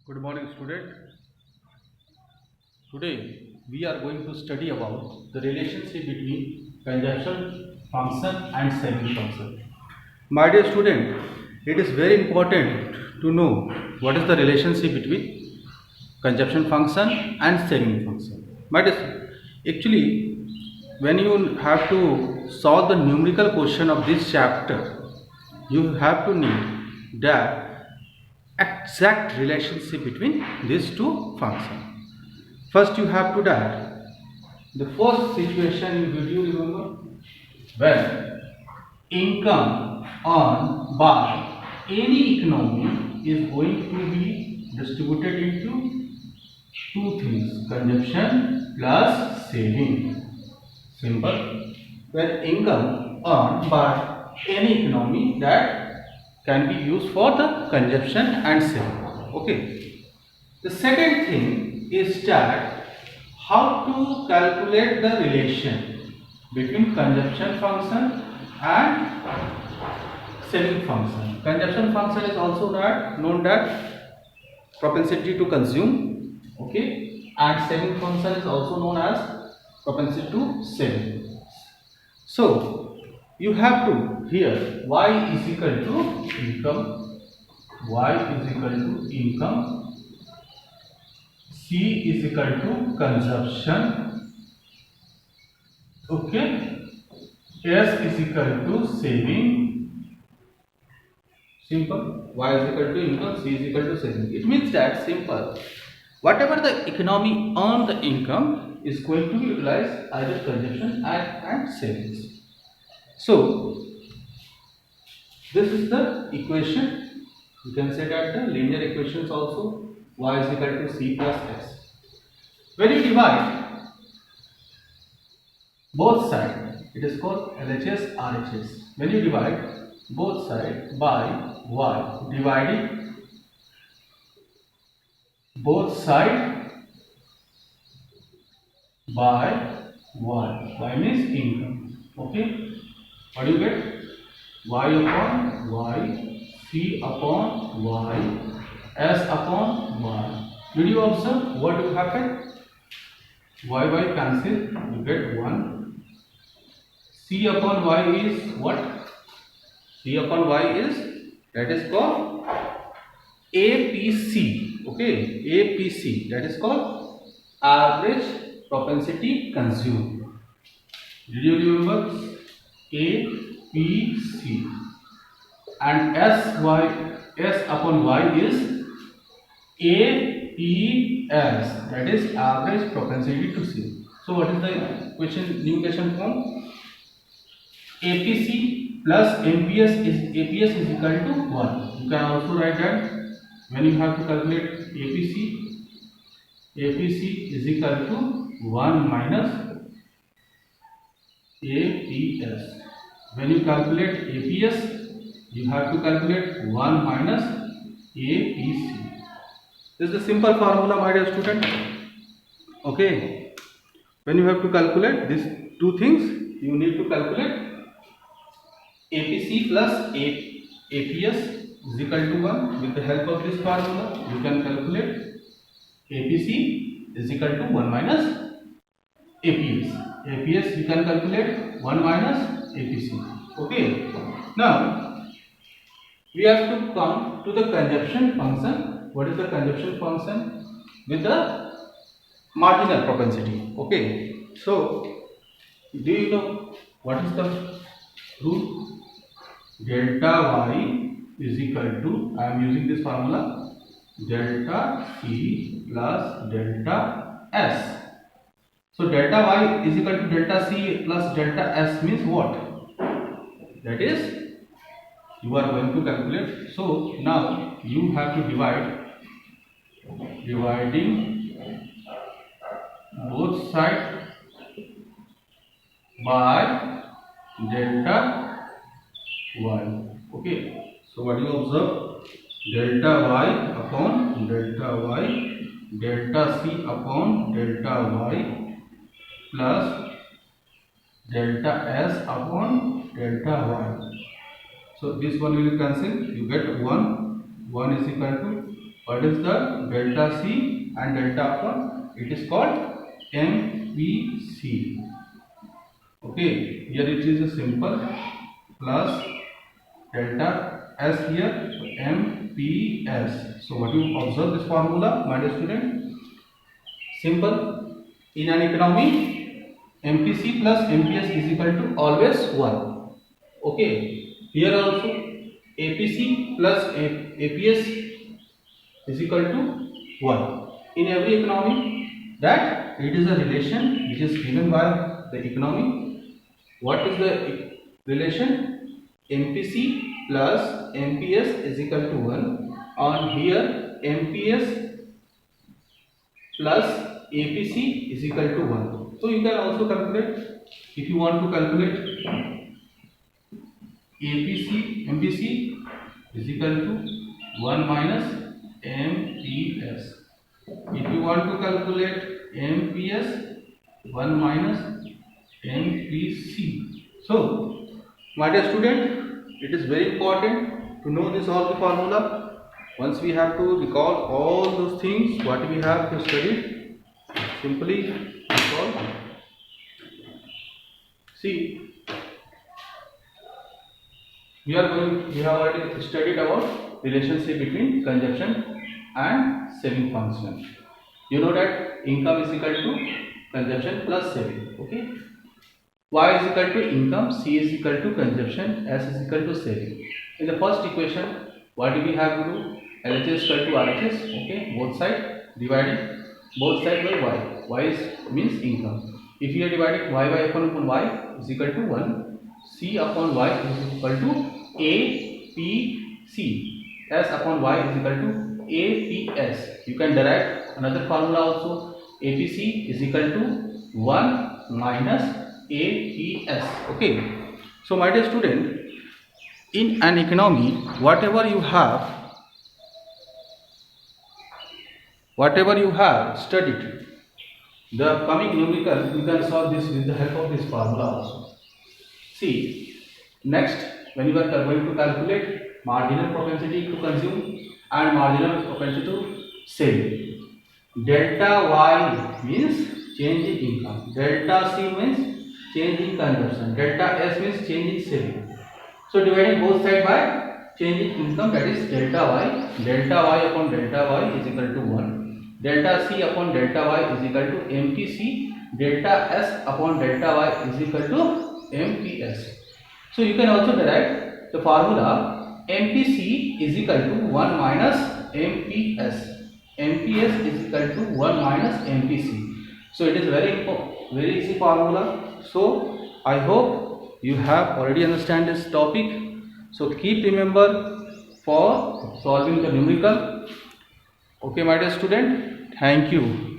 Good morning, student. Today we are going to study about the relationship between conjunction function and saving function. My dear student, it is very important to know what is the relationship between conjunction function and saving function. My dear, actually, when you have to solve the numerical question of this chapter, you have to know that exact relationship between these two functions. First, you have to dial the first situation. Did you remember when income earned by any economy is going to be distributed into two things: consumption plus saving. Simple. When income earned by any economy, that can be used for the consumption and saving. Okay. The second thing is that how to calculate the relation between consumption function and saving function. Consumption function is also known as propensity to consume, okay, and saving function is also known as propensity to save. So you have to here y is equal to income, y is equal to income, C is equal to consumption, okay, S is equal to saving. Simple. Y is equal to income, C is equal to saving. It means that simple. Whatever the economy earn the income is going to utilize either consumption and savings. So this is the equation. You can say that the linear equations also. Y is equal to C plus S. When you divide both sides, it is called LHS RHS. When you divide both sides by y, dividing both sides by y means income. Okay, what do you get? Y upon y, C upon y, S upon y. Did you observe what will happen? Y cancel, you get 1. C upon y is what? C upon y is, that is called APC. Okay, APC, that is called average propensity consumed. Did you remember? APC. And S upon y is APS, that is average propensity to save. So what is the new equation form? APC plus APS is equal to 1. You can also write that when you have to calculate APC is equal to 1 minus APS. When you calculate APS, you have to calculate 1 minus APC. This is the simple formula, my dear student. Okay. When you have to calculate these two things, you need to calculate APC plus APS is equal to 1. With the help of this formula, you can calculate APC is equal to 1 minus APS. APS you can calculate 1 minus APC. Okay. Now we have to come to the consumption function. What is the consumption function? With the marginal propensity. Okay. So do you know what is the rule? Delta y is equal to, I am using this formula, delta C plus delta S. So delta y is equal to delta C plus delta S means what? That is, you are going to calculate. So now you have to dividing both sides by delta y. Okay, so what do you observe? Delta y upon delta y, delta C upon delta y plus delta S upon delta y. So this one will cancel, you get 1. 1 is equal to What is the delta C and delta upon? It is called MPC. Okay, here it is a simple plus delta S here, so MPS. So what you observe this formula, my dear student? Simple. In an economy, MPC plus MPS is equal to always 1. Okay. Here also APC plus APS is equal to 1. In every economy, that it is a relation which is given by the economy. What is the relation? MPC plus MPS is equal to 1. On here, MPS plus APC is equal to 1. So you can also calculate, if you want to calculate MPC is equal to 1 minus MPS. If you want to calculate MPS, 1 minus MPC. So, my dear student, it is very important to know this all the formula. Once we have to recall all those things what we have to study, simply recall. See, we have already studied about relationship between consumption and saving function. You know that income is equal to consumption plus saving. Okay. Y is equal to income, C is equal to consumption, S is equal to saving. In the first equation, what do we have to do? LHS is equal to RHS. Okay. Both sides dividing both sides by Y. Y is means income. If you are dividing Y by upon Y is equal to 1. C upon Y is equal to APC. S upon Y is equal to APS. You can derive another formula also. APC is equal to 1 minus APS. Okay. So my dear student, in an economy, whatever you have studied, the coming numerical, you can solve this with the help of this formula also. See, next, when you are going to calculate marginal propensity to consume and marginal propensity to save, delta Y means change in income, delta C means change in consumption, delta S means change in saving. So dividing both sides by change in income, that is delta Y upon delta Y is equal to 1, delta C upon delta Y is equal to MPC, delta S upon delta Y is equal to MPS. So you can also derive the formula MPC is equal to 1 minus MPS. MPS is equal to 1 minus MPC. So it is very easy formula. So I hope you have already understand this topic. So keep remember for solving the numerical. Okay, my dear student. Thank you.